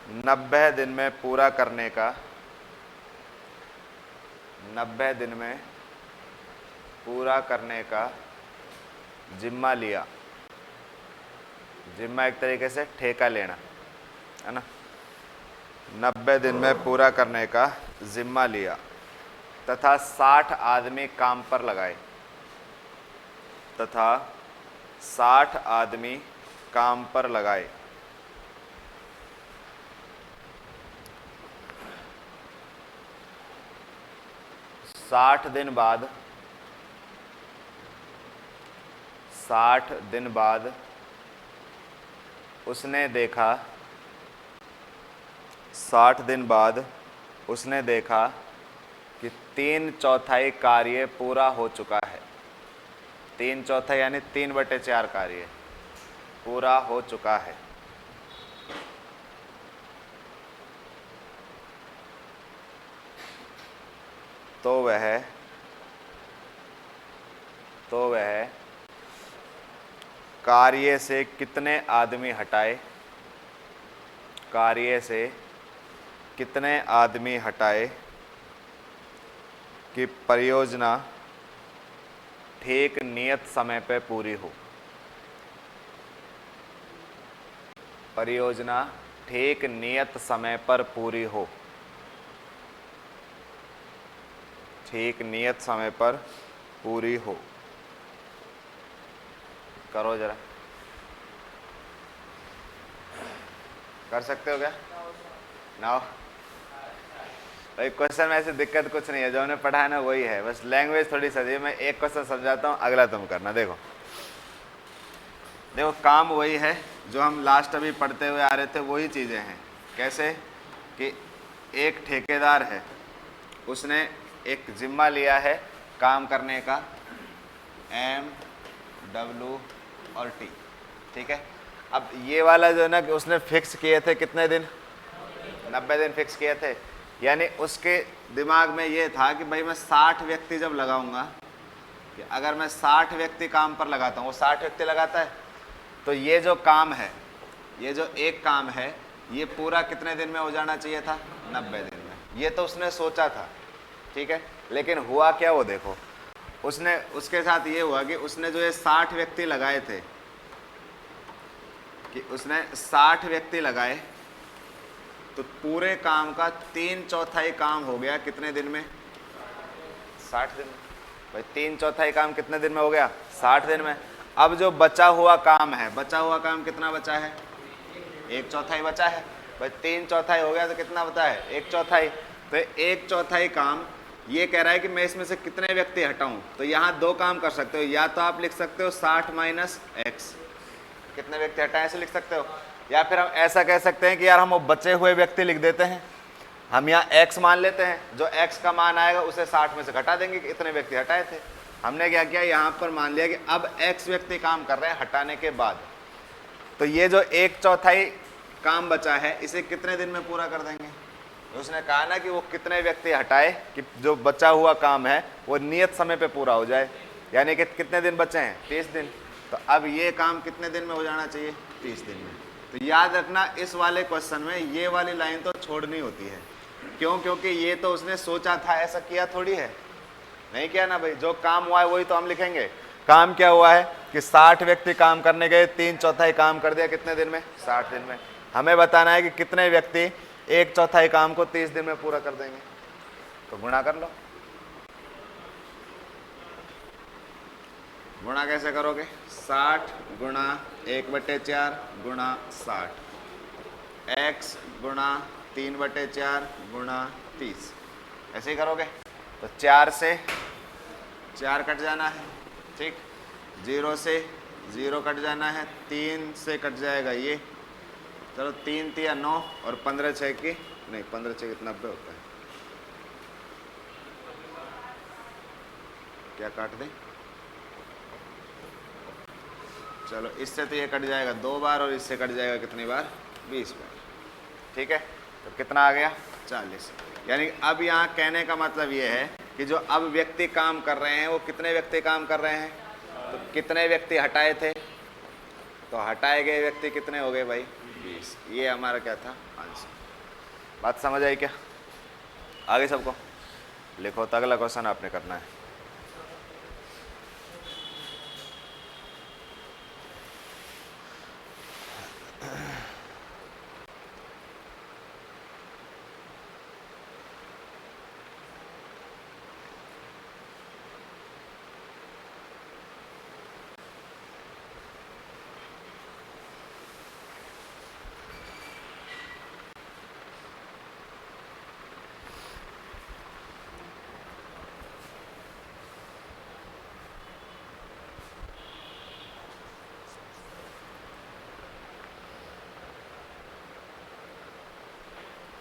90 दिन में पूरा करने का 90 दिन में पूरा करने का जिम्मा लिया। जिम्मा एक तरीके से ठेका लेना है ना। 90 दिन में पूरा करने का जिम्मा लिया तथा 60 आदमी काम पर लगाए। तथा 60 आदमी काम पर लगाए। साठ दिन बाद उसने देखा 60 दिन बाद उसने देखा कि 3/4 कार्य पूरा हो चुका है। 3/4 यानी 3/4 कार्य पूरा हो चुका है। तो वह कार्य से कितने आदमी हटाए। कार्य से कितने आदमी हटाए कि परियोजना ठीक नियत समय पर पूरी हो। परियोजना ठीक नियत समय पर पूरी हो। ठीक नियत समय पर पूरी हो। करो जरा, कर सकते हो क्या? ना भाई क्वेश्चन में ऐसे दिक्कत कुछ नहीं है, जो हमने पढ़ा है ना वही है, बस लैंग्वेज थोड़ी सही। मैं एक क्वेश्चन समझाता हूँ, अगला तुम करना। देखो काम वही है जो हम लास्ट अभी पढ़ते हुए आ रहे थे, वही चीज़ें हैं। कैसे कि एक ठेकेदार है, उसने एक जिम्मा लिया है काम करने का, MW और T, ठीक है। अब ये वाला जो है ना कि उसने फिक्स किए थे कितने दिन, 90 दिन फिक्स किए थे। यानी उसके दिमाग में ये था कि भाई मैं 60 व्यक्ति जब लगाऊंगा, कि अगर मैं 60 व्यक्ति काम पर लगाता हूँ, वो 60 व्यक्ति लगाता है, तो ये जो काम है, ये जो एक काम है, ये पूरा कितने दिन में हो जाना चाहिए था, 90 दिन में। ये तो उसने सोचा था, ठीक है। लेकिन हुआ क्या, वो देखो, उसके साथ ये हुआ कि उसने जो ये 60 व्यक्ति लगाए थे, कि उसने 60 व्यक्ति लगाए, तो पूरे काम का 3/4 काम हो गया कितने दिन में, 60 दिन में। भाई 3/4 काम कितने दिन में हो गया, 60 दिन में। अब जो बचा हुआ काम है, बचा हुआ काम कितना बचा है, 1/4 बचा है। भाई 3/4 हो गया तो कितना बचा है, 1/4। तो 1/4 काम ये कह रहा है कि मैं इसमें से कितने व्यक्ति हटाऊं। तो यहाँ दो काम कर सकते हो, या तो आप लिख सकते हो 60 - x, कितने व्यक्ति हटाए ऐसे लिख सकते हो, या फिर हम ऐसा कह सकते हैं कि यार हम वो बचे हुए व्यक्ति लिख देते हैं। हम यहाँ x मान लेते हैं, जो x का मान आएगा उसे 60 में से घटा देंगे कि इतने व्यक्ति हटाए थे। हमने क्या किया, यहाँ पर मान लिया कि अब x व्यक्ति काम कर रहे हैं हटाने के बाद, तो ये जो 1/4 काम बचा है इसे कितने दिन में पूरा कर देंगे। उसने कहा ना कि वो कितने व्यक्ति हटाए कि जो बचा हुआ काम है वो नियत समय पे पूरा हो जाए। यानी कि कितने दिन बचे हैं, 30 दिन। तो अब ये काम कितने दिन में हो जाना चाहिए, 30 दिन में। तो याद रखना, इस वाले क्वेश्चन में ये वाली लाइन तो छोड़नी होती है। क्यों? क्योंकि ये तो उसने सोचा था, ऐसा किया थोड़ी है, नहीं किया ना भाई। जो काम हुआ है वही तो हम लिखेंगे। काम क्या हुआ है कि 60 व्यक्ति काम करने गए, 3/4 काम कर दिया कितने दिन में, 60 दिन में। हमें बताना है कि कितने व्यक्ति 1/4 काम को 30 दिन में पूरा कर देंगे। तो गुणा कर लो। गुणा कैसे करोगे, 60 गुणा 1/4 गुणा 60, x गुणा 3/4 गुणा 30, ऐसे ही करोगे। तो 4 से 4 कट जाना है, ठीक। 0 से 0 कट जाना है, 3 से कट जाएगा ये। चलो 3 × 9 और 15 × 6 नहीं, 15 × 6 कितना 90 होता है। क्या काट दें, चलो इससे तो ये कट जाएगा 2 बार और इससे कट जाएगा कितनी बार, 20 बार, ठीक है। तो कितना आ गया, 40। यानी अब यहाँ कहने का मतलब ये है कि जो अब व्यक्ति काम कर रहे हैं वो कितने व्यक्ति काम कर रहे हैं, तो कितने व्यक्ति हटाए थे, तो हटाए गए व्यक्ति कितने हो गए भाई, 20, ये हमारा क्या था आंसर। बात समझ आई क्या? आगे सबको लिखो, तो अगला क्वेश्चन आपने करना है।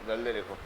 जल्दी लिखो।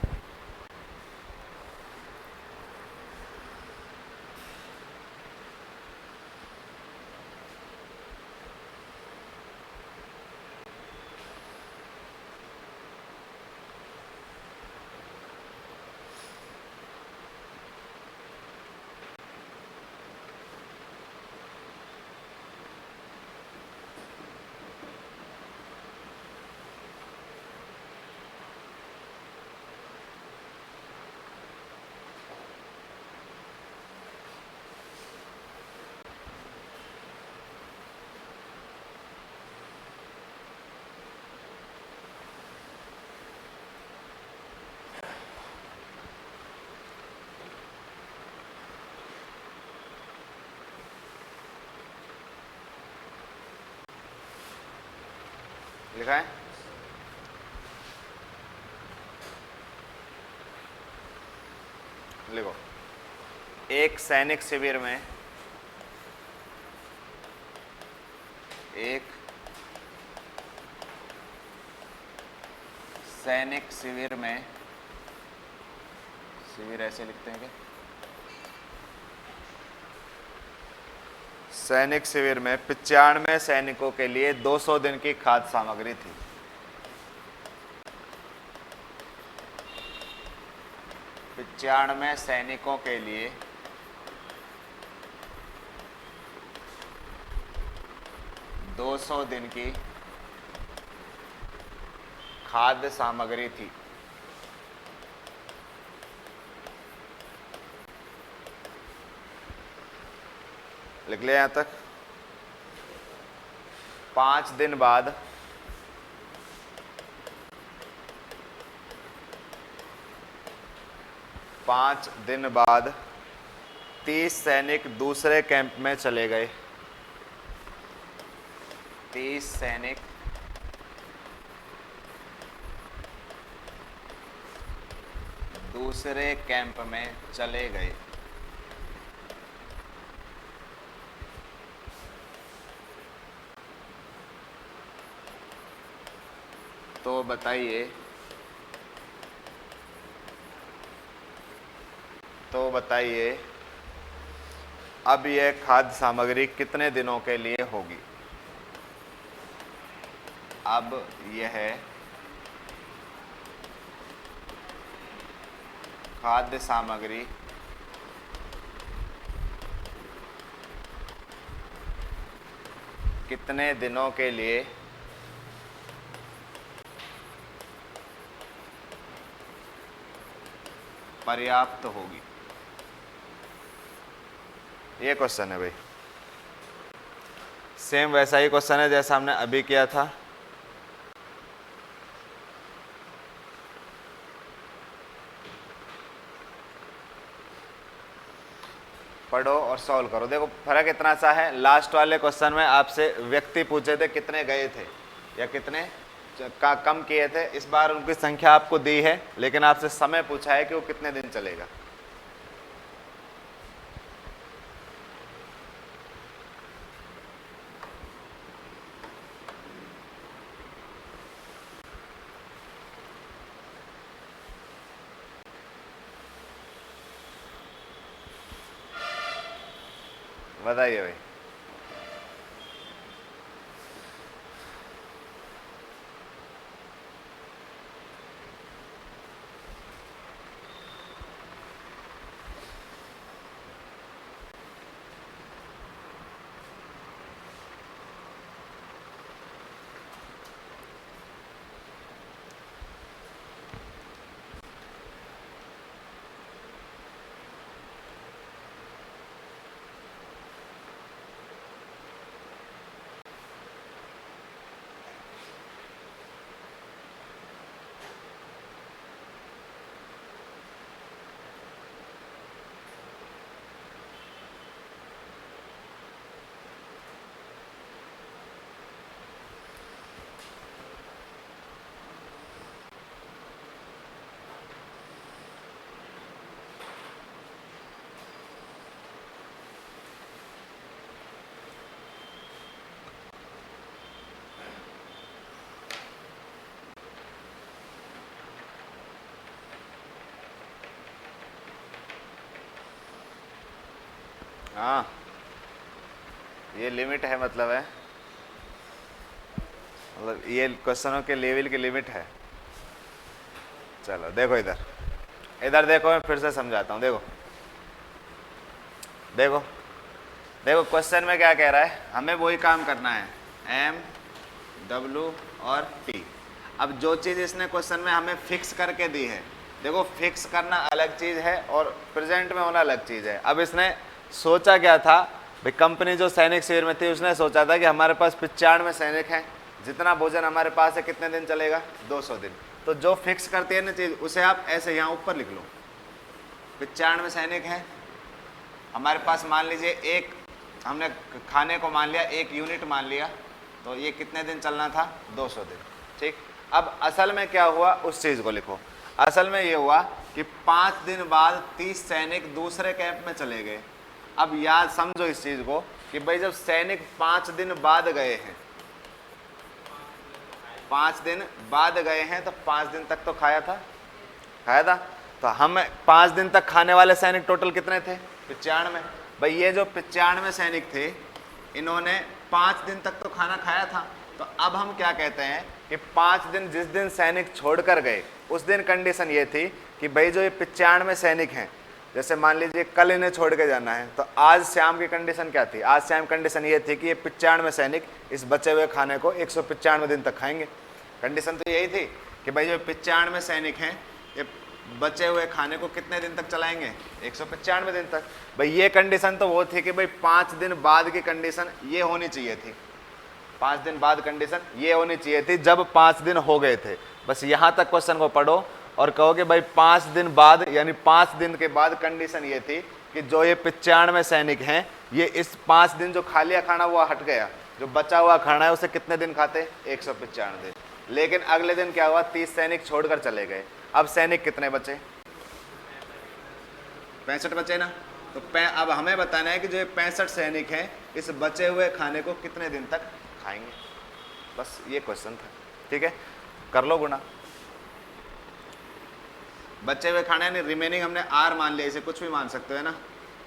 लिखा है? लिखो। एक सैनिक शिविर में एक सैनिक शिविर में, शिविर ऐसे लिखते हैं क्या? सैनिक शिविर में 95 सैनिकों के लिए 200 दिन की खाद्य सामग्री थी। सैनिकों के लिए 200 दिन की खाद्य सामग्री थी। लिख लिया यहां तक? 5 दिन बाद 30 सैनिक दूसरे कैंप में चले गए। 30 सैनिक दूसरे कैंप में चले गए। तो बताइए अब यह खाद्य सामग्री कितने दिनों के लिए होगी? अब यह खाद्य सामग्री कितने दिनों के लिए पर्याप्त होगी? ये क्वेश्चन है भाई। सेम वैसा ही क्वेश्चन है जैसा हमने अभी किया था। पढ़ो और सॉल्व करो। देखो फर्क इतना सा है, लास्ट वाले क्वेश्चन में आपसे व्यक्ति पूछे थे कितने गए थे या कितने का कम किए थे। इस बार उनकी संख्या आपको दी है, लेकिन आपसे समय पूछा है कि वो कितने दिन चलेगा। बताइए भाई। हाँ, ये लिमिट है, मतलब ये क्वेश्चनों के लेवल की लिमिट है। चलो देखो इधर, इधर देखो, मैं फिर से समझाता हूँ। देखो देखो देखो, क्वेश्चन में क्या कह रहा है, हमें वही काम करना है, एम, डब्ल्यू और टी। अब जो चीज़ इसने क्वेश्चन में हमें फिक्स करके दी है, देखो फिक्स करना अलग चीज़ है और प्रेजेंट में होना अलग चीज़ है। अब इसने सोचा क्या था भाई, कंपनी जो सैनिक शिविर में थी उसने सोचा था कि हमारे पास 95 सैनिक हैं, जितना भोजन हमारे पास है कितने दिन चलेगा, 200 दिन। तो जो फिक्स करती है ना चीज़, उसे आप ऐसे यहाँ ऊपर लिख लो, 95 सैनिक हैं हमारे पास, मान लीजिए एक हमने खाने को मान लिया, 1 यूनिट मान लिया, तो ये कितने दिन चलना था, 200 दिन। ठीक, अब असल में क्या हुआ उस चीज़ को लिखो। असल में ये हुआ कि 5 दिन बाद 30 सैनिक दूसरे कैंप में चले गए। अब याद समझो इस चीज़ को कि भाई जब सैनिक 5 दिन बाद गए हैं, 5 दिन बाद गए हैं, तो 5 दिन तक तो खाया था। तो हम 5 दिन तक खाने वाले सैनिक टोटल कितने थे, 95। भाई ये जो 95 सैनिक थे, इन्होंने 5 दिन तक तो खाना खाया था। तो अब हम क्या कहते हैं कि 5 दिन, जिस दिन सैनिक छोड़कर गए उस दिन कंडीशन ये थी कि भाई जो ये 95 सैनिक हैं, जैसे मान लीजिए कल इन्हें छोड़ के जाना है, तो आज शाम की कंडीशन क्या थी, आज शाम कंडीशन ये थी कि ये 95 सैनिक इस बचे हुए खाने को 195 दिन तक खाएंगे। कंडीशन तो यही थी कि भाई जो 95 सैनिक हैं, ये बचे हुए खाने को कितने दिन तक चलाएंगे, 195 दिन तक। भाई ये कंडीशन तो वो थी कि भाई 5 दिन बाद की कंडीशन ये होनी चाहिए थी, 5 दिन बाद कंडीशन ये होनी चाहिए थी जब 5 दिन हो गए थे। बस यहाँ तक क्वेश्चन को पढ़ो और कहो कि भाई 5 दिन बाद, यानी 5 दिन के बाद कंडीशन ये थी कि जो ये 95 सैनिक हैं, ये इस 5 दिन जो खा लिया खाना वो हट गया, जो बचा हुआ खाना है उसे कितने दिन खाते, 195 दिन। लेकिन अगले दिन क्या हुआ, 30 सैनिक छोड़कर चले गए। अब सैनिक कितने बचे, 65 बचे ना। तो अब हमें बताना है कि जो ये 65 सैनिक हैं, इस बचे हुए खाने को कितने दिन तक खाएंगे। बस ये क्वेश्चन था, ठीक है, कर लो गुना। बचे हुए खाने यानी रिमेनिंग हमने आर मान लिया, इसे कुछ भी मान सकते हो ना।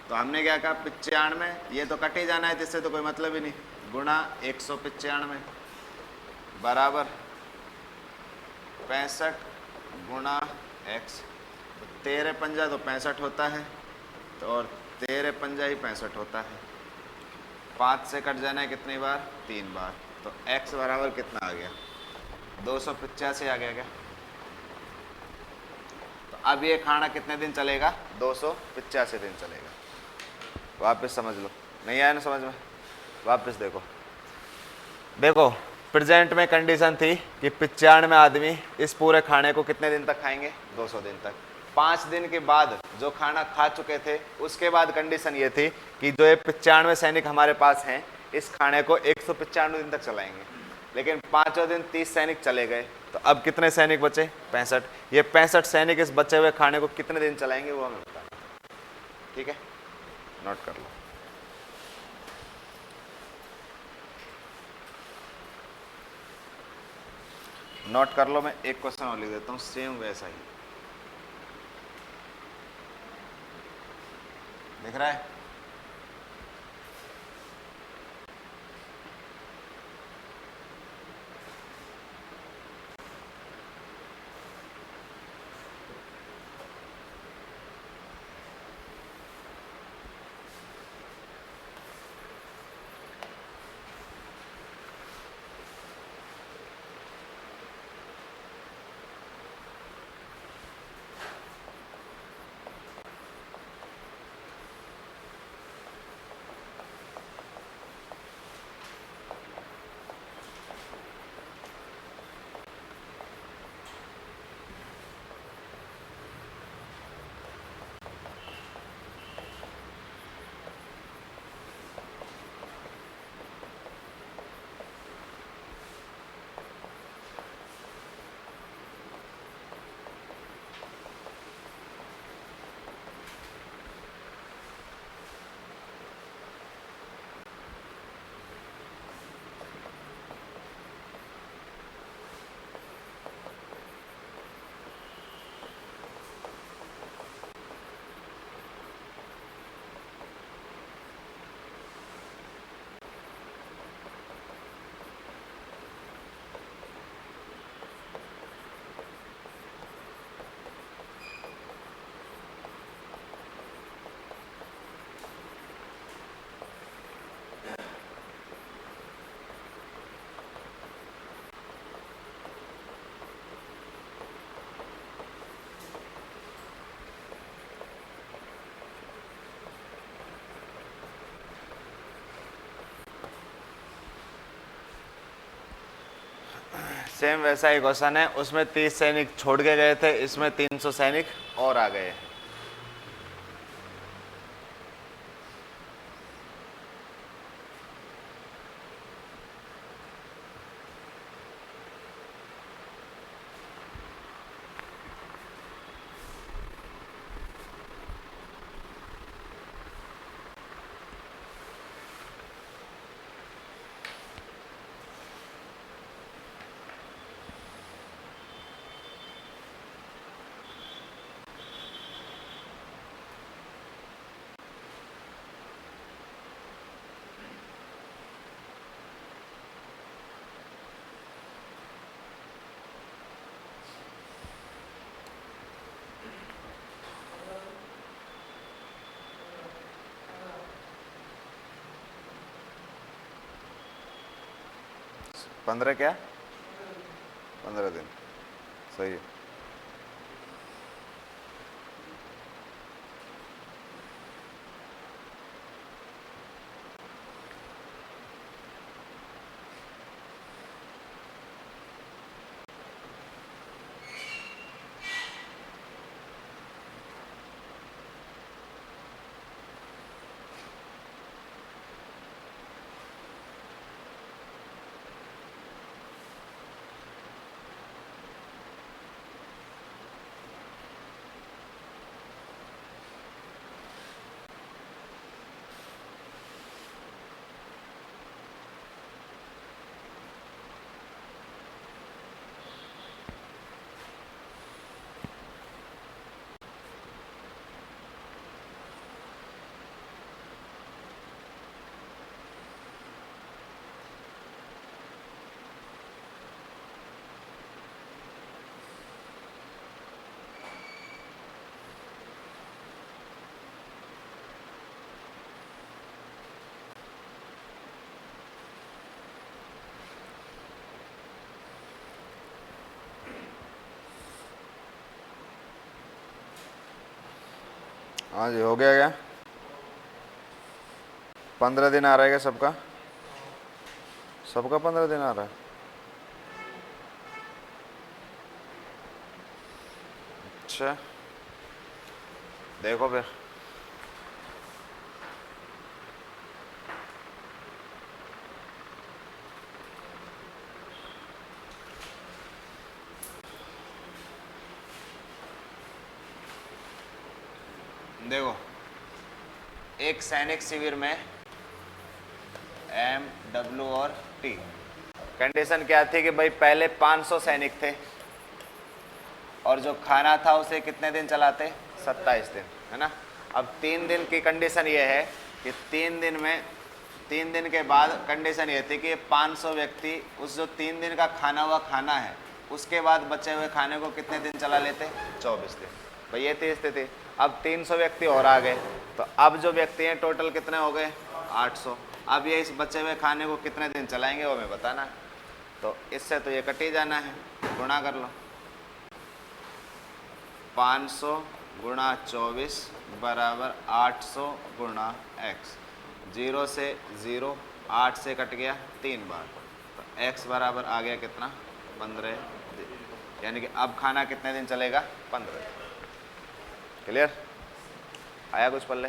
तो हमने क्या कहा, 95, ये तो कट ही जाना है, जिससे तो कोई मतलब ही नहीं, गुणा 195 बराबर 65 गुणा x। 13 पंजा तो 65 होता है, तो और 13 पंजा ही 65 होता है। 5 से कट जाना है कितनी बार, 3 बार। तो x बराबर कितना आ गया, 285 आ गया क्या। तो अब ये खाना कितने दिन चलेगा, 285 दिन चलेगा। वापस समझ लो, नहीं आया ना समझ में, वापस देखो। देखो प्रेजेंट में कंडीशन थी कि 95 आदमी इस पूरे खाने को कितने दिन तक खाएंगे, 200 दिन तक। 5 दिन के बाद जो खाना खा चुके थे, उसके बाद कंडीशन ये थी कि जो ये 95 सैनिक हमारे पास हैं, इस खाने को 195 दिन तक चलाएंगे। लेकिन 5वें दिन 30 सैनिक चले गए, तो अब कितने सैनिक बचे, 65। ये 65 सैनिक इस बचे हुए खाने को कितने दिन चलाएंगे वो हमें बताना, ठीक है, नोट कर लो। नोट कर लो, मैं एक क्वेश्चन और लिख देता हूँ सेम वैसा ही, दिख रहा है। सेम वैसा ही क्वेश्चन है, उसमें 30 सैनिक छोड़ के गए थे, इसमें 300 सैनिक और आ गए। पंद्रह क्या? 15 दिन, सही है। हाँ जी, हो गया क्या? 15 दिन आ रहा है क्या सबका? सबका 15 दिन आ रहा है? अच्छा, देखो फिर। देखो, एक सैनिक शिविर में एम, डब्ल्यू और टी, कंडीशन क्या थी कि भाई पहले 500 सैनिक थे और जो खाना था उसे कितने दिन चलाते? 27 दिन, है ना। अब 3 दिन की कंडीशन ये है कि 3 दिन के बाद कंडीशन ये थी कि 500 व्यक्ति उस जो 3 दिन का खाना हुआ खाना है उसके बाद बचे हुए खाने को कितने दिन चला लेते? 24 दिन। भाई ये थी स्थिति। अब 300 व्यक्ति और आ गए, तो अब जो व्यक्ति हैं टोटल कितने हो गए? 800। अब ये इस बचे हुए खाने को कितने दिन चलाएंगे वो हमें बताना है। तो इससे तो ये कट ही जाना है, गुणा कर लो। 500 गुणा 24 बराबर 800 गुणा x। 0 से 0, 8 से कट गया 3 बार, तो x बराबर आ गया कितना? 15 दिन। यानी कि अब खाना कितने दिन चलेगा? 15 दिन। क्लियर? आया कुछ पल्ले?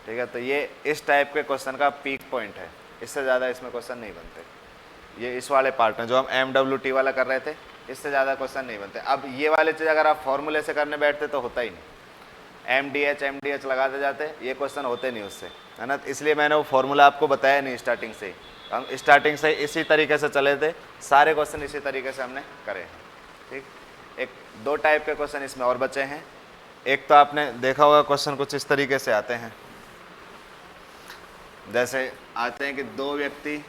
ठीक है, तो ये इस टाइप के क्वेश्चन का पीक पॉइंट है, इससे ज़्यादा इसमें क्वेश्चन नहीं बनते। ये इस वाले पार्ट में जो हम MWT वाला कर रहे थे, इससे ज़्यादा क्वेश्चन नहीं बनते। अब ये वाले चीज़ अगर आप फॉर्मूले से करने बैठते तो होता ही नहीं, MDH लगाते जाते, ये क्वेश्चन होते नहीं उससे, है ना। इसलिए मैंने वो फॉर्मूला आपको बताया नहीं स्टार्टिंग से ही। हम स्टार्टिंग से इसी तरीके से चले थे, सारे क्वेश्चन इसी तरीके से हमने करे हैं। ठीक, एक 2 टाइप के क्वेश्चन इसमें और बचे हैं। एक तो आपने देखा होगा क्वेश्चन कुछ इस तरीके से आते हैं, जैसे आते हैं कि 2 व्यक्ति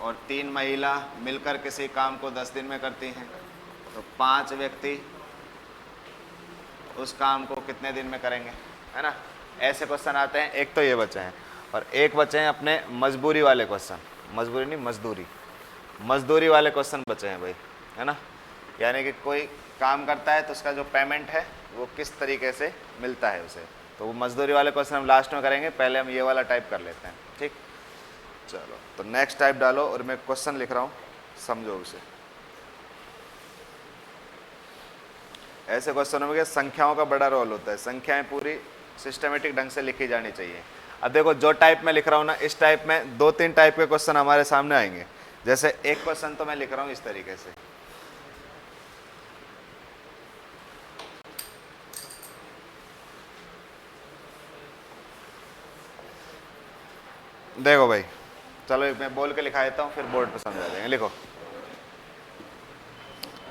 और 3 महिला मिलकर किसी काम को 10 दिन में करती हैं, तो 5 व्यक्ति उस काम को कितने दिन में करेंगे, है ना। ऐसे क्वेश्चन आते हैं। एक तो ये बचे हैं, और एक बचे हैं अपने मजबूरी वाले क्वेश्चन, मजबूरी नहीं मजदूरी वाले क्वेश्चन बचे हैं भाई, है ना। यानी कि कोई काम करता है तो उसका जो पेमेंट है वो किस तरीके से मिलता है उसे, तो वो मजदूरी वाले क्वेश्चन हम लास्ट में करेंगे। पहले हम ये वाला टाइप कर लेते हैं, ठीक। चलो, तो नेक्स्ट टाइप डालो और मैं क्वेश्चन लिख रहा हूँ, समझो उसे। ऐसे क्वेश्चनों में संख्याओं का बड़ा रोल होता है, संख्याएं पूरी सिस्टमेटिक ढंग से लिखी जानी चाहिए। अब देखो जो टाइप में लिख रहा हूँ ना, इस टाइप में 2-3 टाइप के क्वेश्चन हमारे सामने आएंगे। जैसे एक क्वेश्चन तो मैं लिख रहा हूँ इस तरीके से, देखो भाई, चलो मैं बोल के लिखा देता हूँ, फिर बोर्ड पे समझा देंगे। लिखो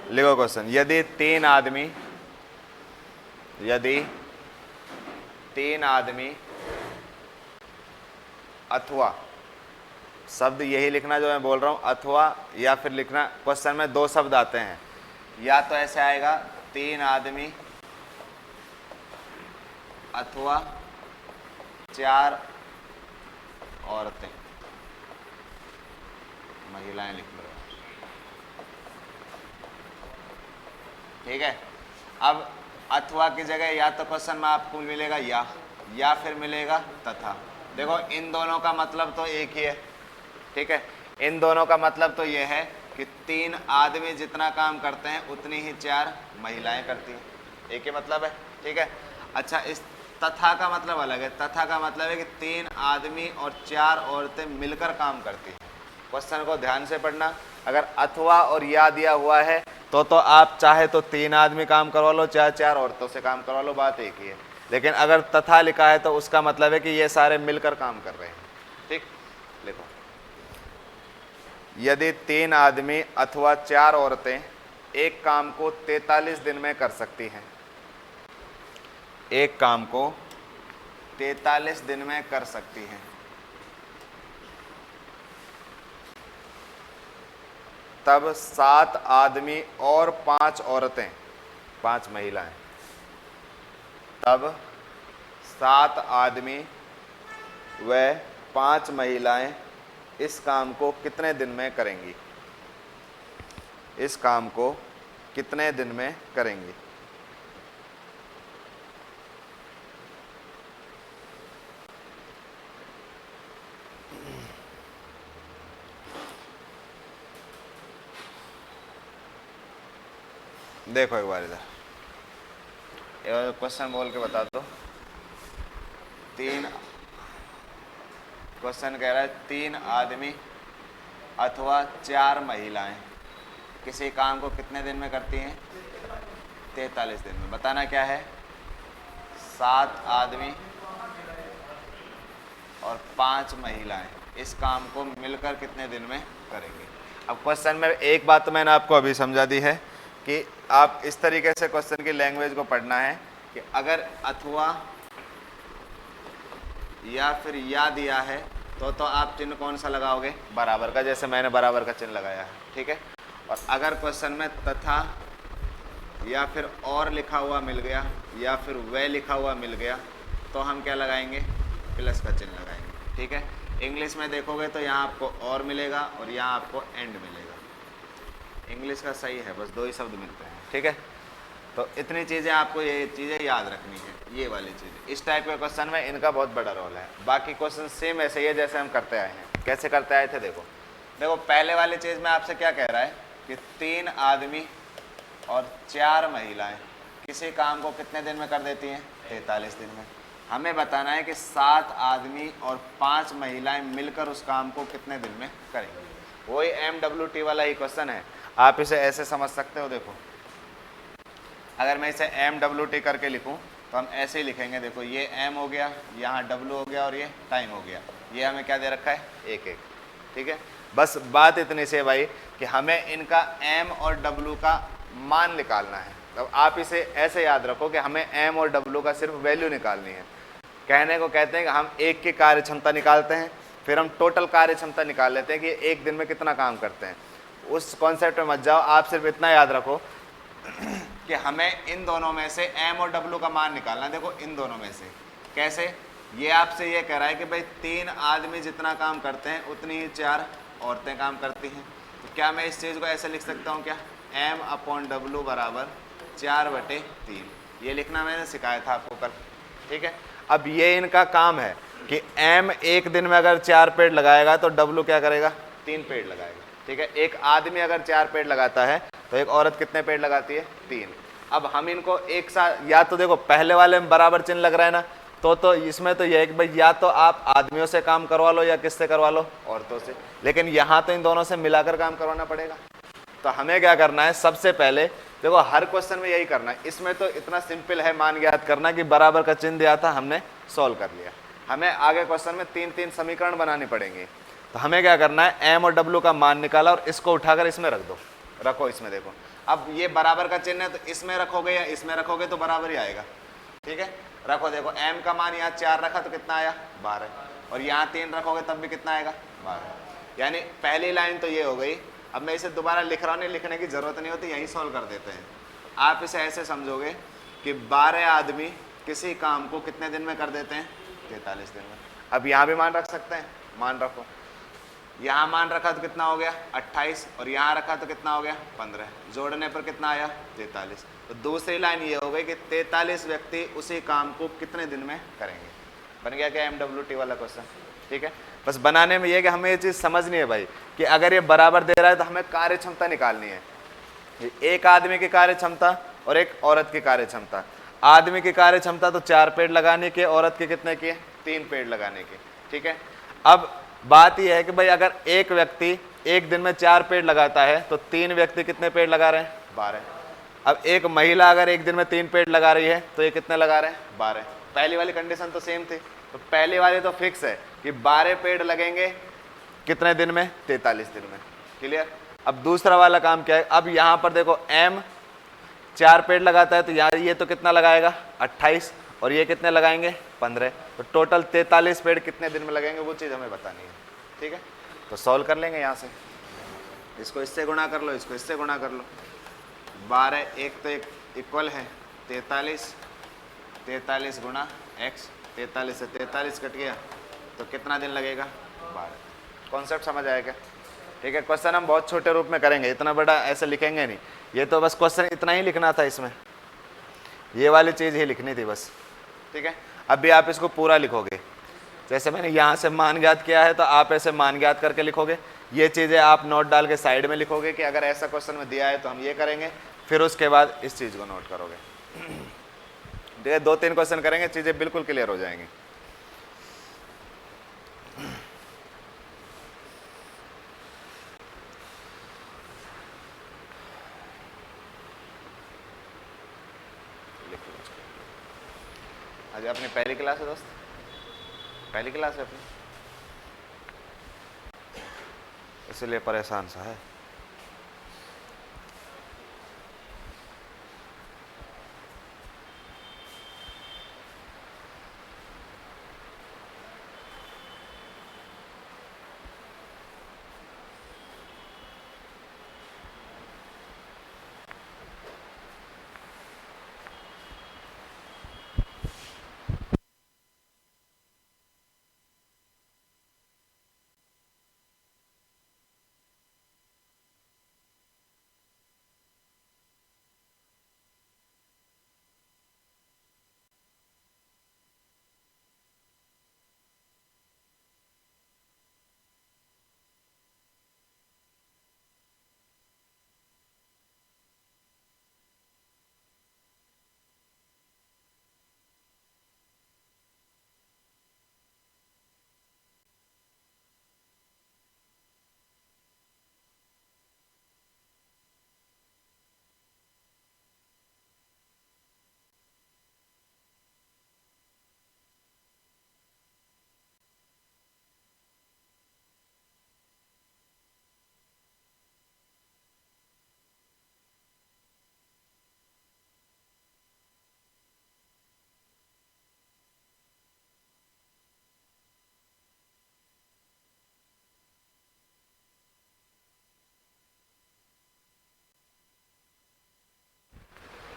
लिखो क्वेश्चन, यदि तीन आदमी अथवा, शब्द यही लिखना जो मैं बोल रहा हूँ, अथवा, या फिर लिखना क्वेश्चन में 2 शब्द आते हैं, या तो ऐसे आएगा 3 आदमी अथवा 4 औरतें, महिलाएं लिख लो, ठीक है। अब अथवा की जगह या तो क्वेश्चन में आपको मिलेगा या फिर मिलेगा तथा। देखो इन दोनों का मतलब तो एक ही है, ठीक है। इन दोनों का मतलब तो ये है कि 3 आदमी जितना काम करते हैं उतनी ही 4 महिलाएं करती हैं, एक ही मतलब है, ठीक है। अच्छा, इस तथा का मतलब अलग है। तथा का मतलब है कि 3 आदमी और 4 औरतें मिलकर काम करती हैं। क्वेश्चन को ध्यान से पढ़ना, अगर अथवा और या दिया हुआ है तो आप चाहे तो 3 आदमी काम करवा लो, चाहे 4 औरतों से काम करवा लो, बात एक ही है। लेकिन अगर तथा लिखा है तो उसका मतलब है कि ये सारे मिलकर काम कर रहे हैं, ठीक। लिखो, यदि 3 आदमी अथवा 4 औरतें एक काम को 43 दिन में कर सकती हैं, एक काम को 43 दिन में कर सकती हैं, तब 7 आदमी और 5 औरतें, 5 महिलाएं, तब 7 आदमी व 5 महिलाएं इस काम को कितने दिन में करेंगी, इस काम को कितने दिन में करेंगी। देखो एक बार इधर क्वेश्चन बोल के बता दो। 3 क्वेश्चन कह रहा है 3 आदमी अथवा 4 महिलाएं किसी काम को कितने दिन में करती हैं, 43 दिन में। बताना क्या है, 7 आदमी और 5 महिलाएं इस काम को मिलकर कितने दिन में करेंगे। अब क्वेश्चन में एक बात तो मैंने आपको अभी समझा दी है कि आप इस तरीके से क्वेश्चन की लैंग्वेज को पढ़ना है कि अगर अथवा या फिर या दिया है तो आप चिन्ह कौन सा लगाओगे, बराबर का, जैसे मैंने बराबर का चिन्ह लगाया है, ठीक है। और अगर क्वेश्चन में तथा या फिर और लिखा हुआ मिल गया या फिर वह लिखा हुआ मिल गया तो हम क्या लगाएंगे, प्लस का चिन्ह लगाएंगे, ठीक है। इंग्लिश में देखोगे तो यहाँ आपको और मिलेगा और यहाँ आपको एंड मिलेगा। इंग्लिश का सही है, बस 2 ही शब्द मिलते हैं, ठीक है। तो इतनी चीज़ें आपको ये चीज़ें याद रखनी है, ये वाली चीज़ें। इस टाइप के क्वेश्चन में इनका बहुत बड़ा रोल है। बाकी क्वेश्चन सेम ऐसे ही है जैसे हम करते आए हैं। कैसे करते आए थे, देखो पहले वाली चीज़ में आपसे क्या कह रहा है कि 3 आदमी और 4 महिलाएं किसी काम को कितने दिन में कर देती हैं, 43 दिन में। हमें बताना है कि 7 आदमी और 5 महिलाएं मिलकर उस काम को कितने दिन में करेंगे। वही MWT वाला ही क्वेश्चन है, आप इसे ऐसे समझ सकते हो। देखो अगर मैं इसे MWT करके लिखूं तो हम ऐसे ही लिखेंगे। देखो ये M हो गया, यहाँ W हो गया और ये टाइम हो गया। ये हमें क्या दे रखा है, 1-1, ठीक है। बस बात इतनी से भाई कि हमें इनका M और W का मान निकालना है। तो आप इसे ऐसे याद रखो कि हमें M और W का सिर्फ वैल्यू निकालनी है। कहने को कहते हैं कि हम एक की कार्य क्षमता निकालते हैं, फिर हम टोटल कार्य क्षमता निकाल लेते हैं कि एक दिन में कितना काम करते हैं। उस कॉन्सेप्ट में मत जाओ, आप सिर्फ इतना याद रखो कि हमें इन दोनों में से M और W का मान निकालना है। देखो इन दोनों में से कैसे, ये आपसे ये कह रहा है कि भाई 3 आदमी जितना काम करते हैं उतनी ही 4 औरतें काम करती हैं। तो क्या मैं इस चीज़ को ऐसे लिख सकता हूँ क्या, M/W बराबर 4/3। ये लिखना मैंने सिखाया था आपको कल, ठीक है। अब ये इनका काम है कि M एक दिन में अगर 4 पेड़ लगाएगा तो W क्या करेगा, 3 पेड़ लगाएगा, ठीक है। एक आदमी अगर 4 पेड़ लगाता है तो एक औरत कितने पेड़ लगाती है, 3। अब हम इनको एक साथ, या तो देखो पहले वाले में बराबर चिन्ह लग रहा है ना, तो इसमें तो यह है कि भाई या तो आप आदमियों से काम करवा लो या किससे करवा लो, औरतों से, लेकिन यहाँ तो इन दोनों से मिलाकर काम करवाना पड़ेगा। तो हमें क्या करना है, सबसे पहले देखो हर क्वेश्चन में यही करना है। इसमें तो इतना सिंपल है मान ज्ञात करना कि बराबर का चिन्ह दिया था, हमने सॉल्व कर लिया। हमें आगे क्वेश्चन में 3-3 समीकरण बनाने पड़ेंगे। तो हमें क्या करना है, एम और डब्ल्यू का मान निकाला और इसको उठाकर इसमें रख दो, रखो इसमें। देखो अब ये बराबर का चिन्ह है तो इसमें रखोगे या इसमें रखोगे तो बराबर ही आएगा, ठीक है। रखो, देखो एम का मान यहाँ 4 रखा तो कितना आया 12, और यहाँ 3 रखोगे तब भी कितना आएगा 12। यानी पहली लाइन तो ये हो गई। अब मैं इसे दोबारा लिख रहा हूँ, नहीं लिखने की जरूरत नहीं होती, यही सॉल्व कर देते हैं। आप इसे ऐसे समझोगे कि 12 आदमी किसी काम को कितने दिन में कर देते हैं, 43 दिन में। अब यहाँ भी मान रख सकते हैं, मान रखो। यहाँ मान रखा तो कितना हो गया 28, और यहाँ रखा तो कितना हो गया 15, जोड़ने पर कितना आया 43। तो दूसरी लाइन ये हो गई कि 43 व्यक्ति उसी काम को कितने दिन में करेंगे। बन गया क्या MWT वाला क्वेश्चन, ठीक है। बस बनाने में ये कि हमें ये चीज़ समझनी है भाई कि अगर ये बराबर दे रहा है तो हमें कार्य क्षमता निकालनी है। एक आदमी की कार्य क्षमता और एक औरत की कार्य क्षमता। आदमी की कार्य क्षमता तो 4 पेड़ लगाने के, औरत के कितने की है 3 पेड़ लगाने के, ठीक है। अब बात यह है कि भाई अगर एक व्यक्ति एक दिन में 4 पेड़ लगाता है तो 3 व्यक्ति कितने पेड़ लगा रहे हैं 12। अब एक महिला अगर एक दिन में 3 पेड़ लगा रही है तो ये कितने लगा रहे हैं 12। पहली वाली कंडीशन तो सेम थी, तो पहले वाले तो फिक्स है कि 12 पेड़ लगेंगे कितने दिन में 43 दिन में, क्लियर। अब दूसरा वाला काम क्या है, अब यहाँ पर देखो एम 4 पेड़ लगाता है तो यार ये तो कितना लगाएगा 28, और ये कितने लगाएंगे 15, तो टोटल 43 पेड़ कितने दिन में लगेंगे वो चीज़ हमें बतानी है, ठीक है। तो सॉल्व कर लेंगे यहाँ से, इसको इससे गुणा कर लो, इसको इससे गुणा कर लो। 12 एक तो एक इक्वल है 43, 43 गुणा x, 43 से 43 कट गया तो कितना दिन लगेगा 12। कॉन्सेप्ट समझ आया क्या, ठीक है। क्वेश्चन हम बहुत छोटे रूप में करेंगे, इतना बड़ा ऐसे लिखेंगे नहीं। ये तो बस क्वेश्चन इतना ही लिखना था, इसमें ये वाली चीज़ ही लिखनी थी बस, ठीक है। अब भी आप इसको पूरा लिखोगे, जैसे मैंने यहाँ से मान ज्ञात किया है तो आप ऐसे मान ज्ञात करके लिखोगे। ये चीज़ें आप नोट डाल के साइड में लिखोगे कि अगर ऐसा क्वेश्चन में दिया है तो हम ये करेंगे, फिर उसके बाद इस चीज़ को नोट करोगे, ठीक है। 2-3 क्वेश्चन करेंगे, चीज़ें बिल्कुल क्लियर हो जाएंगी। आज अपनी पहली क्लास है दोस्त, पहली क्लास है अपनी, इसलिए परेशान सा है।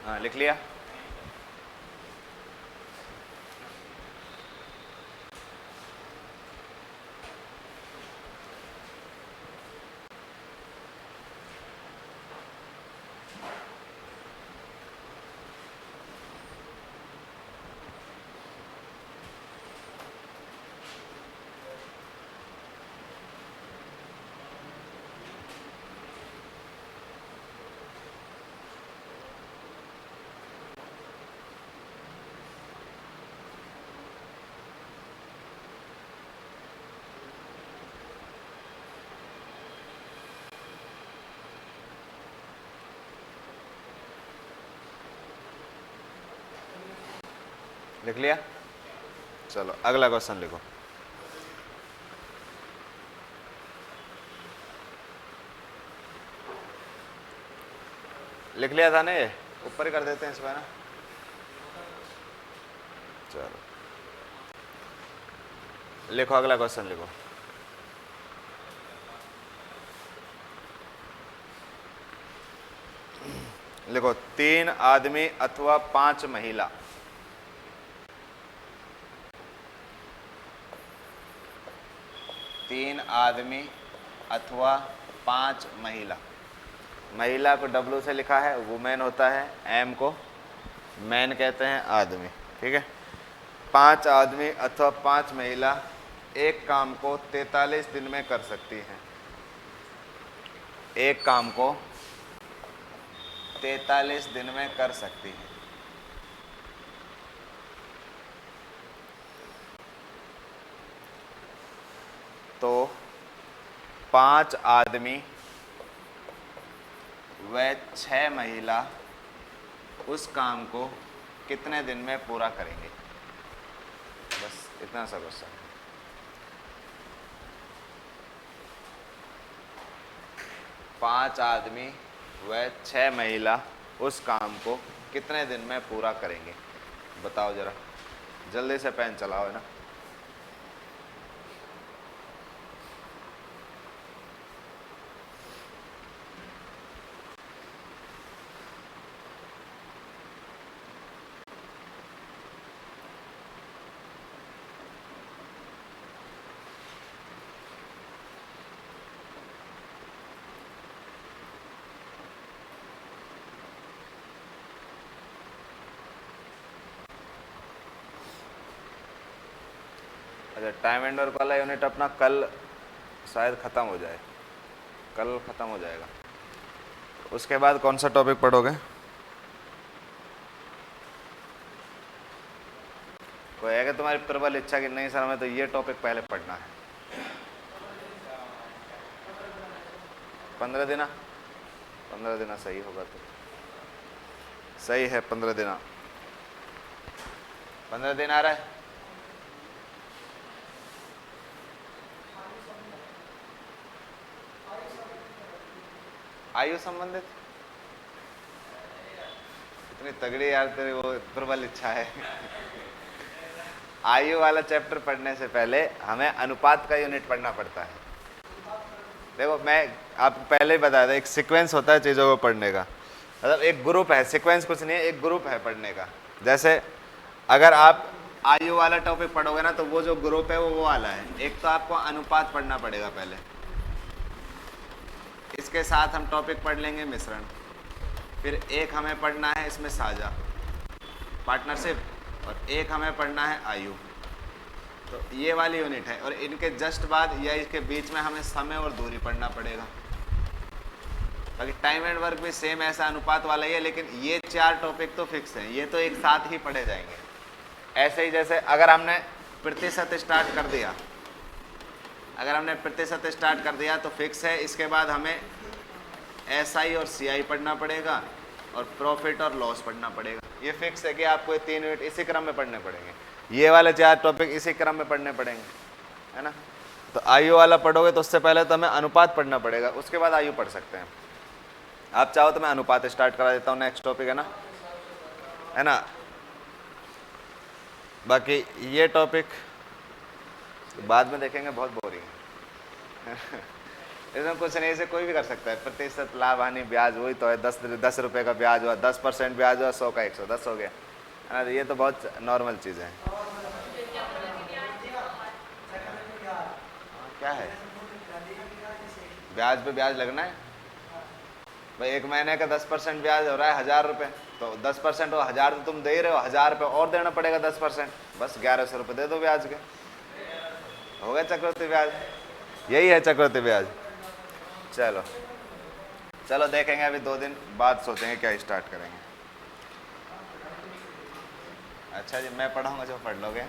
हाँ लिख लिया। लिख लिया? चलो अगला क्वेश्चन लिखो। लिख लिया था ना? ये ऊपर ही कर देते हैं इसमें ना। चलो लिखो, अगला क्वेश्चन लिखो। लिखो 3 आदमी अथवा 5 महिला। तीन आदमी अथवा 5 महिला। महिला को W से लिखा है, वुमेन होता है, M को मैन कहते हैं, आदमी। ठीक है। 5 आदमी अथवा 5 महिला एक काम को 43 दिन में कर सकती हैं। एक काम को 43 दिन में कर सकती हैं। तो 5 आदमी व 6 महिला उस काम को कितने दिन में पूरा करेंगे? बस इतना सा क्वेश्चन। 5 आदमी व 6 महिला उस काम को कितने दिन में पूरा करेंगे? बताओ जरा, जल्दी से पेन चलाओ, है ना। अच्छा, टाइम एंड वर्क वाला यूनिट अपना कल शायद ख़त्म हो जाए, कल ख़त्म हो जाएगा। उसके बाद कौन सा टॉपिक पढ़ोगे? कोई है कि तुम्हारी प्रबल इच्छा कि नहीं सर हमें तो ये टॉपिक पहले पढ़ना है? 15 दिन? 15 दिन सही होगा तो सही है। 15 दिन, 15 दिन आ रहा है। आयु संबंधित? इतनी तगड़ी यार तेरी वो प्रबल इच्छा है। आयु वाला चैप्टर पढ़ने से पहले हमें अनुपात का यूनिट पढ़ना पड़ता है। देखो मैं आपको पहले ही बताया था, एक सीक्वेंस होता है चीज़ों को पढ़ने का। मतलब एक ग्रुप है, सीक्वेंस कुछ नहीं है, एक ग्रुप है पढ़ने का। जैसे अगर आप आयु वाला टॉपिक पढ़ोगे ना तो वो जो ग्रुप है वो वाला है। एक तो आपको अनुपात पढ़ना पड़ेगा पहले, इसके साथ हम टॉपिक पढ़ लेंगे मिश्रण। फिर एक हमें पढ़ना है इसमें साझा, पार्टनरशिप, और एक हमें पढ़ना है आयु। तो ये वाली यूनिट है। और इनके जस्ट बाद या इसके बीच में हमें समय और दूरी पढ़ना पड़ेगा। बाकी टाइम एंड वर्क भी सेम ऐसा अनुपात वाला ही है, लेकिन ये 4 टॉपिक तो फिक्स हैं, ये तो एक साथ ही पढ़े जाएंगे। ऐसे ही जैसे अगर हमने प्रतिशत स्टार्ट कर दिया, अगर हमने प्रतिशत स्टार्ट कर दिया तो फिक्स है। इसके बाद हमें SI और CI पढ़ना पड़ेगा और प्रॉफिट और लॉस पढ़ना पड़ेगा। ये फिक्स है कि आपको ये 3 यूनिट इसी क्रम में पढ़ने पड़ेंगे। ये वाले 4 टॉपिक इसी क्रम में पढ़ने पड़ेंगे, है ना। तो आयु वाला पढ़ोगे तो उससे पहले तो हमें अनुपात पढ़ना पड़ेगा, उसके बाद आयु पढ़ सकते हैं। आप चाहो तो मैं अनुपात स्टार्ट करा देता हूँ, नेक्स्ट टॉपिक, है ना, है ना। बाकी ये टॉपिक बाद में देखेंगे, बहुत बोरिंग है। इसमें कुछ नहीं, इसे कोई भी कर सकता है। प्रतिशत, लाभ, हानि, ब्याज वही तो है। 10 रुपये का ब्याज हुआ, 10% ब्याज हुआ, 100 का 110 हो गया, है ना। ये तो बहुत नॉर्मल चीज़ है। क्या है? ब्याज पे ब्याज लगना है भाई। एक महीने का 10% ब्याज हो रहा है 1000 रुपये, तो 10% हो 1000 तो तुम दे ही रहे हो, 1000 रुपये और देना पड़ेगा 10%, बस 1100 रुपये दे दो ब्याज के, हो गया चक्रवृद्धि ब्याज। यही है चक्रवृद्धि ब्याज। चलो चलो देखेंगे, अभी 2 दिन बाद सोचेंगे क्या स्टार्ट करेंगे। अच्छा जी, मैं पढ़ाऊंगा जो पढ़ लोगे।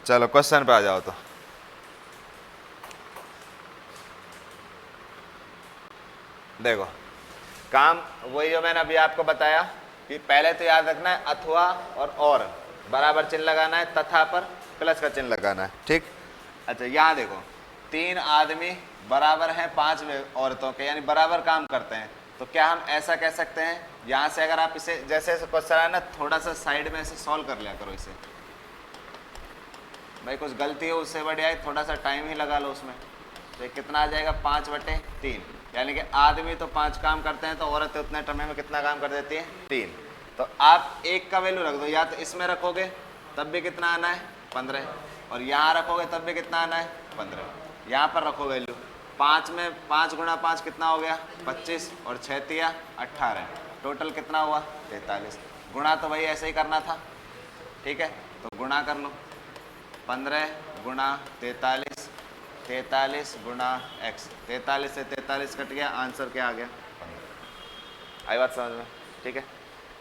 चलो क्वेश्चन पे आ जाओ। तो देखो काम वही जो मैंने अभी आपको बताया कि पहले तो याद रखना है अथवा और बराबर चिन्ह लगाना है, तथा पर प्लस का चिन्ह लगाना है, ठीक। अच्छा यहाँ देखो 3 आदमी बराबर हैं 5 औरतों के, यानी बराबर काम करते हैं, तो क्या हम ऐसा कह सकते हैं यहाँ से, अगर आप इसे जैसे ऐसे क्वेश्चन है ना, थोड़ा सा साइड में ऐसे सॉल्व कर लिया करो इसे, भाई कुछ गलती हो उससे बढ़िया है थोड़ा सा टाइम ही लगा लो उसमें। तो ये कितना आ जाएगा 5/3, यानी कि आदमी तो 5 काम करते हैं तो औरतें उतने समय में कितना काम कर देती हैं 3। तो आप 1 का वैल्यू रख दो, या तो इसमें रखोगे तब भी कितना आना है 15, और यहाँ रखोगे तब भी कितना आना है 15। यहाँ पर रखो वैल्यू 5 में 5 गुणा 5 कितना हो गया 25, और 6 तिया 18, टोटल कितना हुआ 43। गुणा तो भाई ऐसे ही करना था, ठीक है, तो गुणा कर लो 15 गुणा 43, 43 गुणा x, 43 से 43 कट गया, आंसर क्या आ गया 15। आई बात समझ में, ठीक है।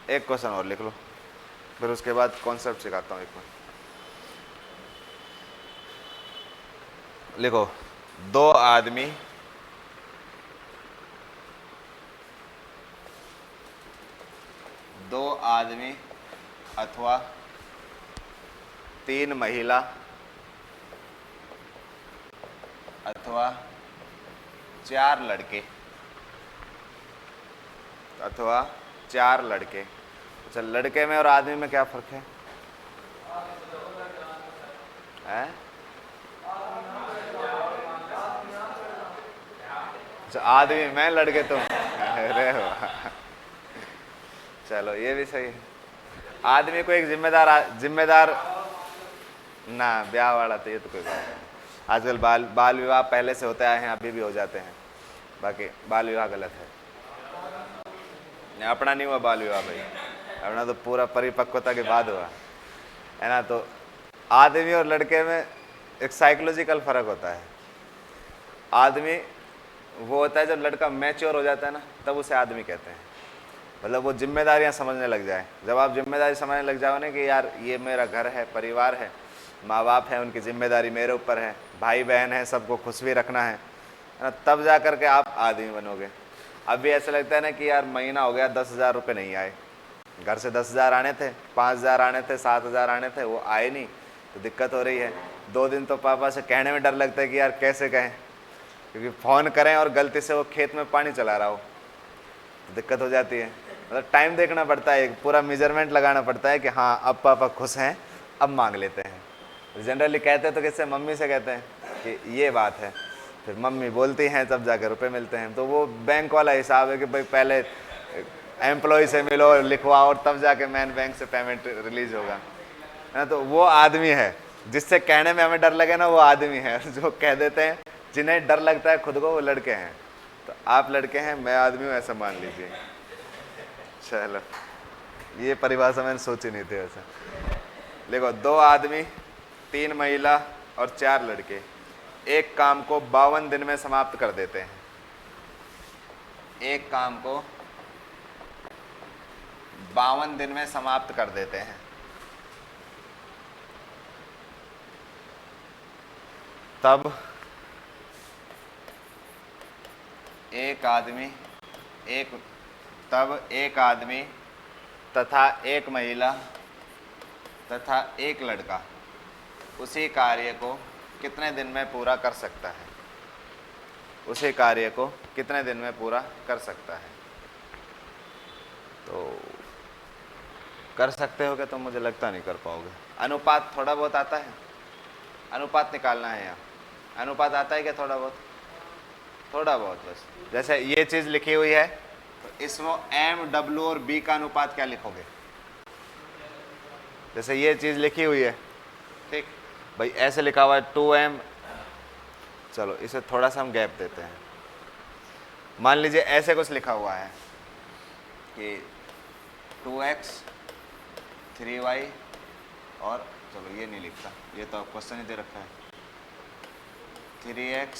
एक क्वेश्चन और लिख लो, फिर उसके बाद कॉन्सेप्ट सिखाता हूँ एक बार। लिखो 2 आदमी अथवा 3 महिला अथवा 4 लड़के, अथवा 4 लड़के। अच्छा लड़के में और आदमी में क्या फर्क है? अच्छा आदमी मैं लड़के तुम, अरे वाह, चलो ये भी सही है। आदमी को एक जिम्मेदार ना ब्याह वाला, तो ये तो कोई बात नहीं। आजकल बाल विवाह पहले से होते आए हैं, अभी भी हो जाते हैं, बाकी बाल विवाह गलत है। अपना नहीं हुआ बाल विवाह भाई, अपना तो पूरा परिपक्वता के बाद हुआ है ना। तो आदमी और लड़के में एक साइकोलॉजिकल फर्क होता है। आदमी वो होता है जब लड़का मैच्योर हो जाता है ना, तब उसे आदमी कहते हैं, मतलब वो जिम्मेदारियां समझने लग जाए। जब आप जिम्मेदारी समझने लग जाओ ना कि यार ये मेरा घर है, परिवार है, माँ बाप है, उनकी जिम्मेदारी मेरे ऊपर है, भाई बहन है, सबको खुश भी रखना है ना, तब जा कर के आप आदमी बनोगे। अब भी ऐसा लगता है ना कि यार महीना हो गया 10,000 रुपये नहीं आए, घर से 10,000 आने थे, 5,000 आने थे, 7,000 आने थे, वो आए नहीं, तो दिक्कत हो रही है। 2 दिन तो पापा से कहने में डर लगता है कि यार कैसे कहें, क्योंकि फ़ोन करें और गलती से वो खेत में पानी चला रहा हो तो दिक्कत हो जाती है। मतलब टाइम देखना पड़ता है, पूरा मेजरमेंट लगाना पड़ता है कि हाँ अब पापा खुश हैं, अब मांग लेते हैं। जनरली कहते हैं तो किससे, मम्मी से कहते हैं कि ये बात है, फिर मम्मी बोलती हैं, तब जाकर रुपए मिलते हैं। तो वो बैंक वाला हिसाब है कि भाई पहले एम्प्लॉय से मिलो, लिखवाओ, और तब जाके मैन बैंक से पेमेंट रिलीज होगा, है ना। तो वो आदमी है जिससे कहने में हमें डर लगे ना, वो आदमी है। जो कह देते हैं, जिन्हें डर लगता है खुद को, वो लड़के हैं। तो आप लड़के हैं, मैं आदमी हूँ, ऐसा मान लीजिए। चलो ये परिभाषा मैंने सोची नहीं थी ऐसा। देखो 2 आदमी 3 महिला और 4 लड़के एक काम को 52 दिन में समाप्त कर देते हैं। एक काम को 52 दिन में समाप्त कर देते हैं। तब एक आदमी तथा एक महिला तथा एक लड़का उसी कार्य को कितने दिन में पूरा कर सकता है? उसी कार्य को कितने दिन में पूरा कर सकता है? तो कर सकते हो क्या? तो मुझे लगता नहीं कर पाओगे। अनुपात थोड़ा बहुत आता है, अनुपात निकालना है यहाँ। अनुपात आता है क्या? थोड़ा बहुत, थोड़ा बहुत बस। जैसे ये चीज़ लिखी हुई है तो इसमें M, W और B का अनुपात क्या लिखोगे? जैसे ये चीज़ लिखी हुई है, ठीक भाई, ऐसे लिखा हुआ है 2M। चलो इसे थोड़ा सा हम गैप देते हैं। मान लीजिए ऐसे कुछ लिखा हुआ है कि 2x 3y, और चलो ये नहीं लिखता, ये तो क्वेश्चन ही दे रखा है, 3x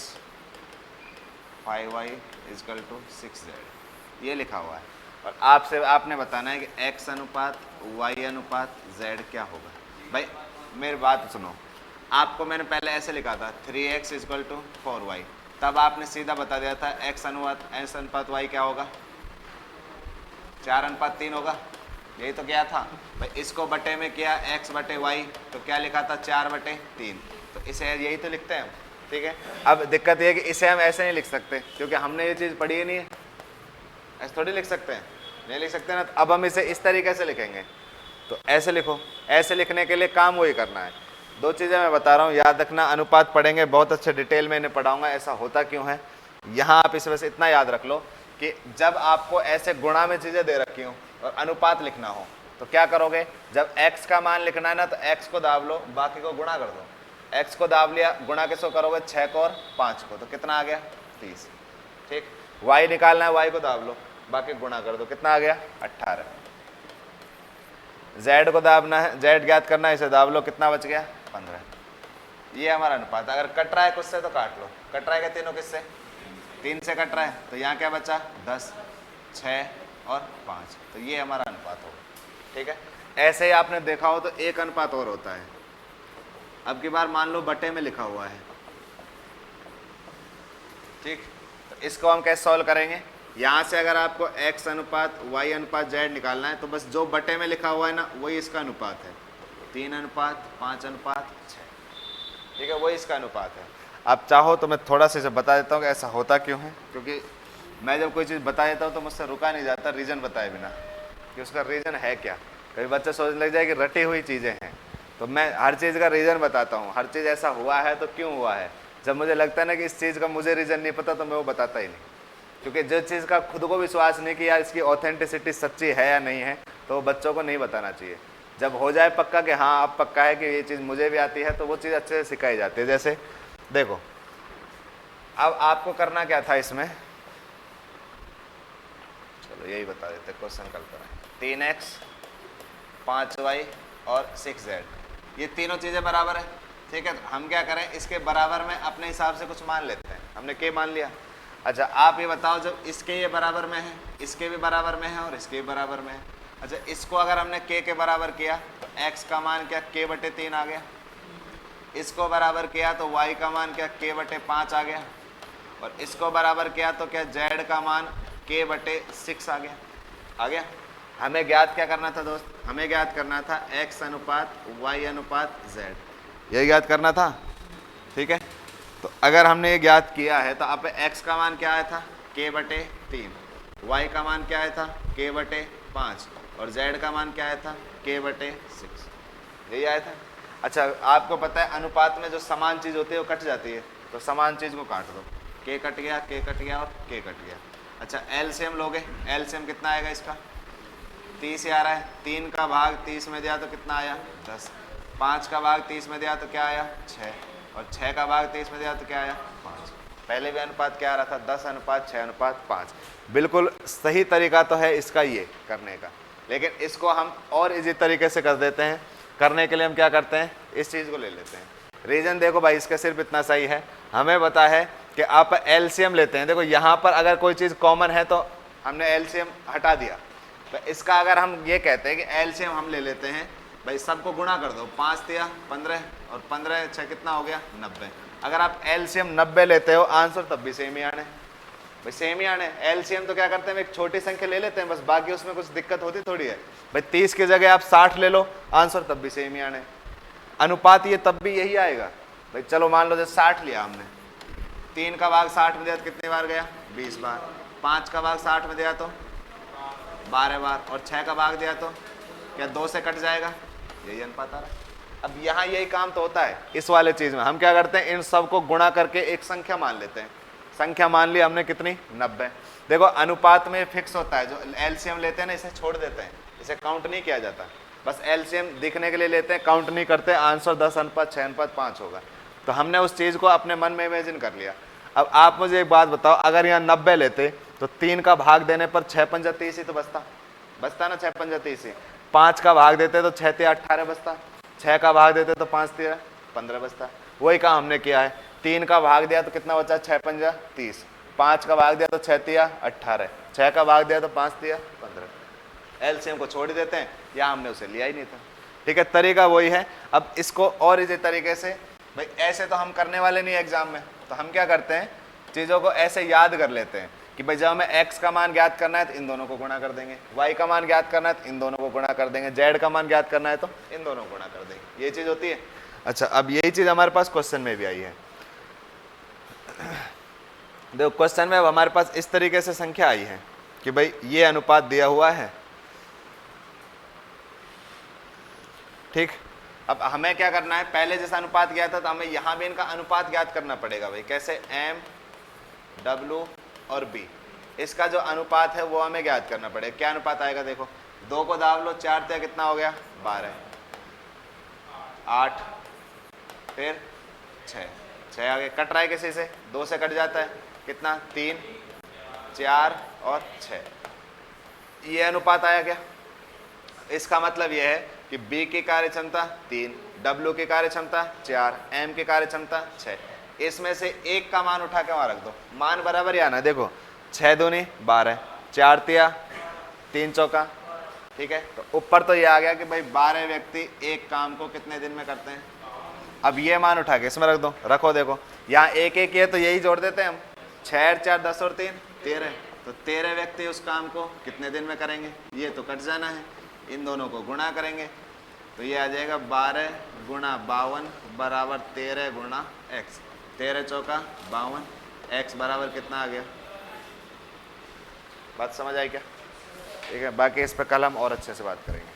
5y = 6z, ये लिखा हुआ है। और आपने बताना है कि x अनुपात y अनुपात z क्या होगा। भाई मेरी बात सुनो, आपको मैंने पहले ऐसे लिखा था 3x = 4y, तब आपने सीधा बता दिया था x अनुपात y क्या होगा, 4:3 होगा। यही तो क्या था भाई, इसको बटे में किया x बटे y, तो क्या लिखा था 4/3, तो इसे यही तो लिखते हैं हम। ठीक है, अब दिक्कत ये है कि इसे हम ऐसे नहीं लिख सकते क्योंकि हमने ये चीज़ पढ़ी ही नहीं है। ऐसे थोड़ी लिख सकते हैं, नहीं लिख सकते ना। तो अब हम इसे इस तरीके से लिखेंगे, तो ऐसे लिखो। ऐसे लिखने के लिए काम वही करना है। दो चीज़ें मैं बता रहा हूँ, याद रखना। अनुपात पढ़ेंगे बहुत अच्छे डिटेल में इन्हें पढ़ाऊंगा, ऐसा होता क्यों है। यहाँ आप इस वजह से इतना याद रख लो कि जब आपको ऐसे गुणा में चीज़ें दे रखी हों और अनुपात लिखना हो तो क्या करोगे, जब x का मान लिखना है ना तो x को दाब लो, बाकी को गुणा कर दो। x को दाब लिया, गुणा किसको करोगे, 6 को और 5 को, तो कितना आ गया 30। ठीक, y निकालना है, y को दाब लो, बाकी गुणा कर दो, कितना आ गया 18। z को दाबना है, z ज्ञात करना है, इसे दाब लो, कितना बच गया 15। ये हमारा अनुपात। अगर कट रहा है कुछ से तो काट लो। कट रहा है क्या तीनों किससे, 3 से कट रहा है, तो यहाँ क्या बचा 10, 6 और 5, तो ये हमारा अनुपात होगा। ठीक है, ऐसे ही आपने देखा हो तो एक अनुपात और होता है। अब की बार मान लो बटे में लिखा हुआ है। ठीक, तो इसको हम कैसे सॉल्व करेंगे, यहाँ से अगर आपको x अनुपात y अनुपात z निकालना है तो बस जो बटे में लिखा हुआ है ना वही इसका अनुपात है, 3:5:6। ठीक है, वही इसका अनुपात है। आप चाहो तो मैं थोड़ा सा इसे बता देता हूँ कि ऐसा होता क्यों है, क्योंकि मैं जब कोई चीज़ बता देता हूँ तो मुझसे रुका नहीं जाता रीज़न बताए बिना कि उसका रीज़न है क्या। कभी बच्चा सोचने लग जाए कि रटी हुई चीज़ें हैं, तो मैं हर चीज़ का रीज़न बताता हूँ। हर चीज़ ऐसा हुआ है तो क्यों हुआ है। जब मुझे लगता है ना कि इस चीज़ का मुझे रीज़न नहीं पता तो मैं वो बताता ही नहीं, क्योंकि जो चीज़ का खुद को विश्वास नहीं कि यार इसकी ऑथेंटिसिटी सच्ची है या नहीं है तो बच्चों को नहीं बताना चाहिए। जब हो जाए पक्का कि हाँ अब पक्का है कि ये चीज़ मुझे भी आती है तो वो चीज़ अच्छे से सिखाई जाती है। जैसे देखो, अब आपको करना क्या था इसमें, चलो यही बता देते, क्वेश्चन कल कराएं। 3x 5y और 6z, ये तीनों चीज़ें बराबर है। ठीक है, तो हम क्या करें, इसके बराबर में अपने हिसाब से कुछ मान लेते हैं। हमने k मान लिया। अच्छा आप ये बताओ, जब इसके ये बराबर में है, इसके भी बराबर में है और इसके भी बराबर में है। अच्छा इसको अगर हमने k के बराबर किया तो x का मान क्या k/3 आ गया, इसको बराबर किया तो y का मान क्या k/5 आ गया, और इसको बराबर किया तो क्या z का मान k/6 आ गया। आ गया। हमें ज्ञात क्या करना था दोस्त, हमें ज्ञात करना था x अनुपात y अनुपात z, यही ज्ञात करना था। ठीक है, तो अगर हमने ये ज्ञात किया है तो आप x का मान क्या आया था k/3, y का मान क्या आया था k/5 और z का मान क्या आया था k/6, यही आया था। अच्छा आपको पता है अनुपात में जो समान चीज़ होती है वो कट जाती है, तो समान चीज़ को काट दो, k कट गया, k कट गया और k कट गया। अच्छा एलसीएम लोगे, एलसीएम कितना आएगा इसका 30 ही आ रहा है। 3 का भाग 30 में दिया तो कितना आया 10, 5 का भाग 30 में दिया तो क्या आया 6, और 6 का भाग 30 में दिया तो क्या आया 5। पहले भी अनुपात क्या आ रहा था 10:6:5। बिल्कुल सही तरीका तो है इसका ये करने का, लेकिन इसको हम और इजी तरीके से कर देते हैं। करने के लिए हम क्या करते हैं, इस चीज़ को ले लेते हैं। रीज़न देखो भाई इसका सिर्फ इतना सही है, हमें पता है कि आप एलसीएम लेते हैं। देखो यहाँ पर अगर कोई चीज़ कॉमन है तो हमने एलसीएम हटा दिया, तो इसका अगर हम ये कहते हैं कि एलसीएम हम ले लेते हैं भाई, सबको गुणा कर दो, 5 दिया 15 और 15 6 कितना हो गया 90। अगर आप एलसीएम 90 लेते हो आंसर तब भी सेम ही आने भाई, सेम ही आने। एलसीएम तो क्या करते हैं, एक छोटी संख्या ले लेते हैं बस, बाकी उसमें कुछ दिक्कत होती थोड़ी है भाई। 30 की जगह आप 60 ले लो, आंसर तब भी सेम ही आने। अनुपात ये तब भी यही आएगा भाई। चलो मान लो जैसे 60 लिया हमने, 3 का भाग 60 में दिया तो कितनी बार गया 20 बार, 5 का भाग 60 में दिया तो 12 बार, और 6 का भाग दिया तो क्या 2 से कट जाएगा, यही अनुपात आ रहा है। अब यहाँ यही काम तो होता है इस वाले चीज़ में। हम क्या करते हैं, इन सब को गुणा करके एक संख्या मान लेते हैं। संख्या मान ली हमने कितनी 90। देखो अनुपात में फिक्स होता है, जो एलसीएम लेते हैं ना इसे छोड़ देते हैं, इसे काउंट नहीं किया जाता, बस एलसीएम दिखने के लिए लेते हैं, काउंट नहीं करते। आंसर 10:6:5 होगा। तो हमने उस चीज़ को अपने मन में इमेजिन कर लिया। अब आप मुझे एक बात बताओ, अगर यहाँ 90 लेते तो 3 का भाग देने पर 6×5 ही तो बचता ना, 6×5। 5 का भाग देते तो 6×3=18 बचता, 6 का भाग देते तो 5×3=15 बचता। वही काम हमने किया है। 3 का भाग दिया तो कितना बचा 6×5=30, 5 का भाग दिया तो 6×3=18, 6 का भाग दिया तो 5×3=15। एलसीएम को छोड़ देते हैं, या हमने उसे लिया ही नहीं था। ठीक है, तरीका वही है। अब इसको और इसी तरीके से भाई, ऐसे तो हम करने वाले नहीं एग्जाम में, तो हम क्या करते हैं चीज़ों को ऐसे याद कर लेते हैं कि भाई जब हमें x का मान ज्ञात करना है तो इन दोनों को गुणा कर देंगे, y का मान ज्ञात करना है तो इन दोनों को गुणा कर देंगे, z का मान ज्ञात करना है तो इन दोनों को गुणा कर देंगे, ये चीज़ होती है। अच्छा, अब यही चीज़ हमारे पास क्वेश्चन में भी आई है। देखो क्वेश्चन में अब हमारे पास इस तरीके से संख्या आई है कि भाई ये अनुपात दिया हुआ है, ठीक। अब हमें क्या करना है, पहले जैसा अनुपात गया था तो हमें यहाँ भी इनका अनुपात ज्ञात करना पड़ेगा भाई। कैसे? m, w और b, इसका जो अनुपात है वो हमें ज्ञात करना पड़ेगा। क्या अनुपात आएगा? देखो 2 को दाब लो, 4 से कितना हो गया? 12, 8, फिर 6 आगे कट रहा है किसी से, 2 से कट जाता है, कितना? 3, 4 और 6, ये अनुपात आया क्या? इसका मतलब यह है कि B की कार्य क्षमता 3, W की कार्य क्षमता 4, M की कार्य क्षमता 6, इसमें से एक का मान उठा के वहां रख दो, मान बराबर ही आना। देखो 6 दूनी 12, 4 तिया 3 चौका, ठीक है। तो ऊपर तो ये आ गया कि भाई 12 व्यक्ति एक काम को कितने दिन में करते हैं। अब ये मान उठा के इसमें रख दो, रखो। देखो यहाँ एक एक है तो यही जोड़ देते हैं हम, 6 4 10 और 3 13, तो 13 व्यक्ति उस काम को कितने दिन में करेंगे, ये तो कट जाना है। इन दोनों को गुणा करेंगे तो ये आ जाएगा 12 गुणा 52 बराबर 13 गुणा x, 13 चौका 52, x बराबर कितना आ गया? बात समझ आई क्या? ठीक है, बाकी इस पर कल हम और अच्छे से बात करेंगे।